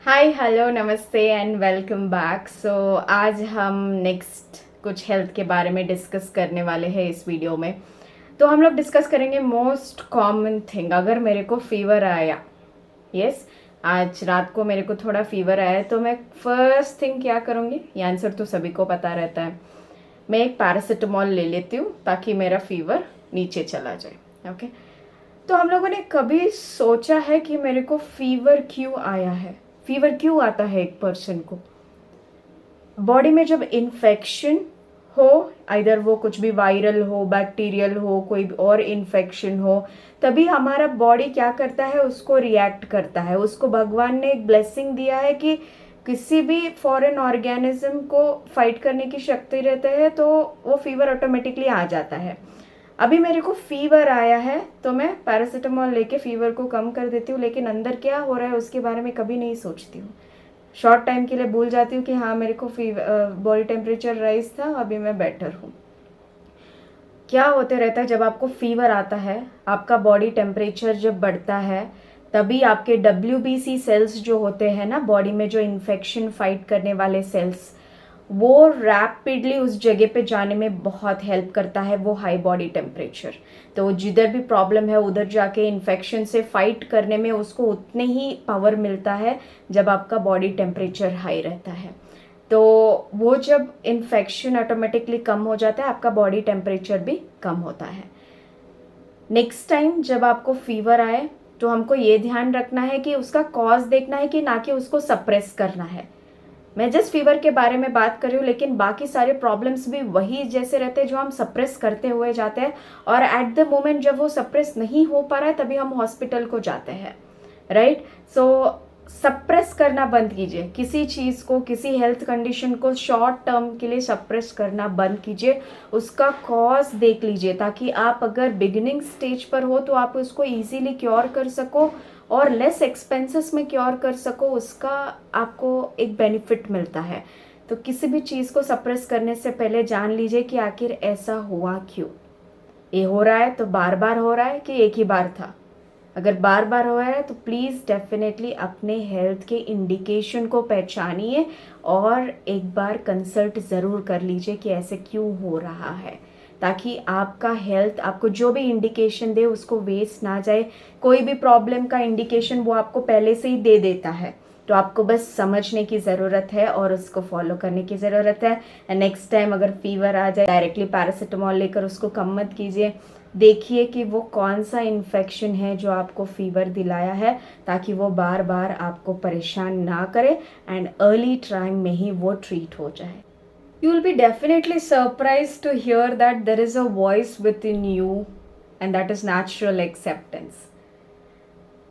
Hi hello नमस्ते and welcome back. आज हम नेक्स्ट कुछ हेल्थ के बारे में डिस्कस करने वाले हैं इस वीडियो में। तो हम लोग डिस्कस करेंगे मोस्ट कॉमन थिंग। अगर मेरे को फीवर आया, यस आज रात को मेरे को थोड़ा फीवर आया, तो मैं फर्स्ट थिंग क्या करूँगी? ये आंसर तो सभी को पता रहता है। मैं एक पैरासिटामॉल ले लेती हूँ ताकि मेरा फीवर नीचे चला जाए। ओके, तो हम लोगों ने कभी सोचा है कि मेरे को फीवर क्यों आया है? फीवर क्यों आता है एक पर्सन को? बॉडी में जब इन्फेक्शन हो, आइदर वो कुछ भी वायरल हो, बैक्टीरियल हो, कोई और इन्फेक्शन हो, तभी हमारा बॉडी क्या करता है? उसको रिएक्ट करता है। उसको भगवान ने एक ब्लेसिंग दिया है कि किसी भी फॉरेन ऑर्गेनिज्म को फाइट करने की शक्ति रहता है, तो वो फीवर ऑटोमेटिकली आ जाता है। अभी मेरे को फीवर आया है तो मैं पैरासिटामॉल लेके फीवर को कम कर देती हूँ, लेकिन अंदर क्या हो रहा है उसके बारे में कभी नहीं सोचती हूँ। शॉर्ट टाइम के लिए भूल जाती हूँ कि हाँ मेरे को बॉडी टेम्परेचर राइज था, अभी मैं बेटर हूँ। क्या होते रहता है जब आपको फीवर आता है? आपका बॉडी टेम्परेचर जब बढ़ता है तभी आपके WBC सेल्स जो होते हैं ना बॉडी में, जो इन्फेक्शन फाइट करने वाले सेल्स, वो रैपिडली उस जगह पे जाने में बहुत हेल्प करता है वो हाई बॉडी टेम्परेचर। तो जिधर भी प्रॉब्लम है उधर जाके इन्फेक्शन से फाइट करने में उसको उतने ही पावर मिलता है जब आपका बॉडी टेम्परेचर हाई रहता है। तो वो जब इन्फेक्शन ऑटोमेटिकली कम हो जाता है, आपका बॉडी टेम्परेचर भी कम होता है। नेक्स्ट टाइम जब आपको फीवर आए तो हमको ये ध्यान रखना है कि उसका कॉज देखना है, कि ना कि उसको सप्रेस करना है। मैं जस्ट फीवर के बारे में बात कर रही हूँ, लेकिन बाकी सारे प्रॉब्लम्स भी वही जैसे रहते हैं जो हम सप्रेस करते हुए जाते हैं, और एट द मोमेंट जब वो सप्रेस नहीं हो पा रहा है तभी हम हॉस्पिटल को जाते हैं, राइट? सो सप्रेस करना बंद कीजिए। किसी चीज़ को, किसी हेल्थ कंडीशन को शॉर्ट टर्म के लिए सप्रेस करना बंद कीजिए। उसका कॉज देख लीजिए ताकि आप अगर बिगिनिंग स्टेज पर हो तो आप उसको इजीली क्योर कर सको और लेस एक्सपेंसेस में क्योर कर सको। उसका आपको एक बेनिफिट मिलता है। तो किसी भी चीज़ को सप्रेस करने से पहले जान लीजिए कि आखिर ऐसा हुआ क्यों। ये हो रहा है तो बार बार हो रहा है कि एक ही बार था? अगर बार बार हो रहा है तो प्लीज़ डेफिनेटली अपने हेल्थ के इंडिकेशन को पहचानिए और एक बार कंसल्ट ज़रूर कर लीजिए कि ऐसे क्यों हो रहा है, ताकि आपका हेल्थ आपको जो भी इंडिकेशन दे उसको वेस्ट ना जाए। कोई भी प्रॉब्लम का इंडिकेशन वो आपको पहले से ही दे देता है, तो आपको बस समझने की ज़रूरत है और उसको फॉलो करने की ज़रूरत है। एंड नेक्स्ट टाइम अगर फीवर आ जाए, डायरेक्टली पैरासिटामॉल लेकर उसको कम मत कीजिए। देखिए कि वो कौन सा इन्फेक्शन है जो आपको फीवर दिलाया है, ताकि वो बार बार आपको परेशान ना करे एंड अर्ली टाइम में ही वो ट्रीट हो जाए। You will be definitely surprised to hear that there is a voice within you, and that is natural acceptance.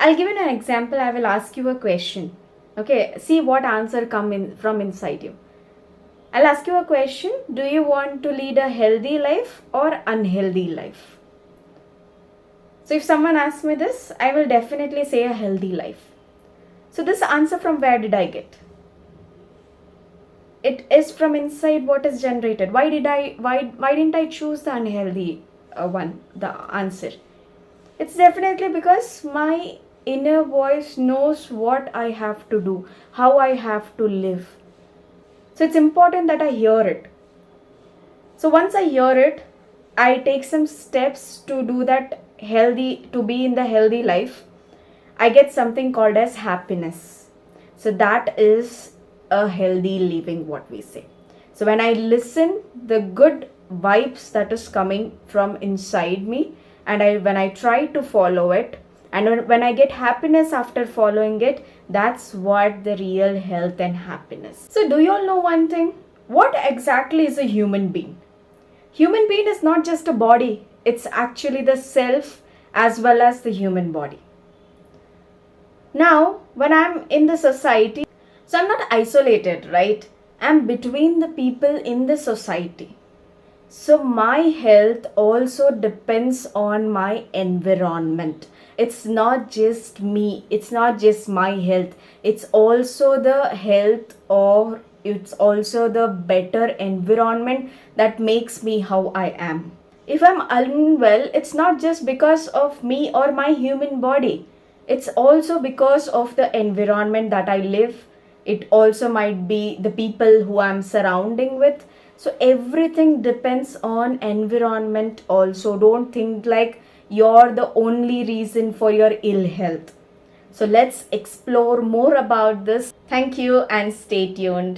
I'll give you an example. I will ask you a question. Okay, see what answer come in from inside you. I'll ask you a question. Do you want to lead a healthy life or unhealthy life? So if someone asks me this, I will definitely say a healthy life. So this answer from where did I get? It is from inside what is generated. Why didn't I choose the unhealthy one, the answer? It's definitely because my inner voice knows what I have to do, how I have to live. So it's important that I hear it. So once I hear it, I take some steps to do that healthy, to be in the healthy life. I get something called as happiness. So that is a healthy living, what we say. So when I listen the good vibes that is coming from inside me, and when I try to follow it, and when I get happiness after following it, that's what the real health and happiness. So do you all know one thing? What exactly is a human being? Human being is not just a body, it's actually the self as well as the human body. Now, when I'm in the society, so I'm not isolated, right? I'm between the people in the society. So my health also depends on my environment. It's not just me, it's not just my health, it's also the health, or it's also the better environment that makes me how I am. If I'm unwell, it's not just because of me or my human body. It's also because of the environment that I live. It also might be the people who I'm surrounding with. So everything depends on environment also. Don't think like you're the only reason for your ill health. So let's explore more about this. Thank you and stay tuned.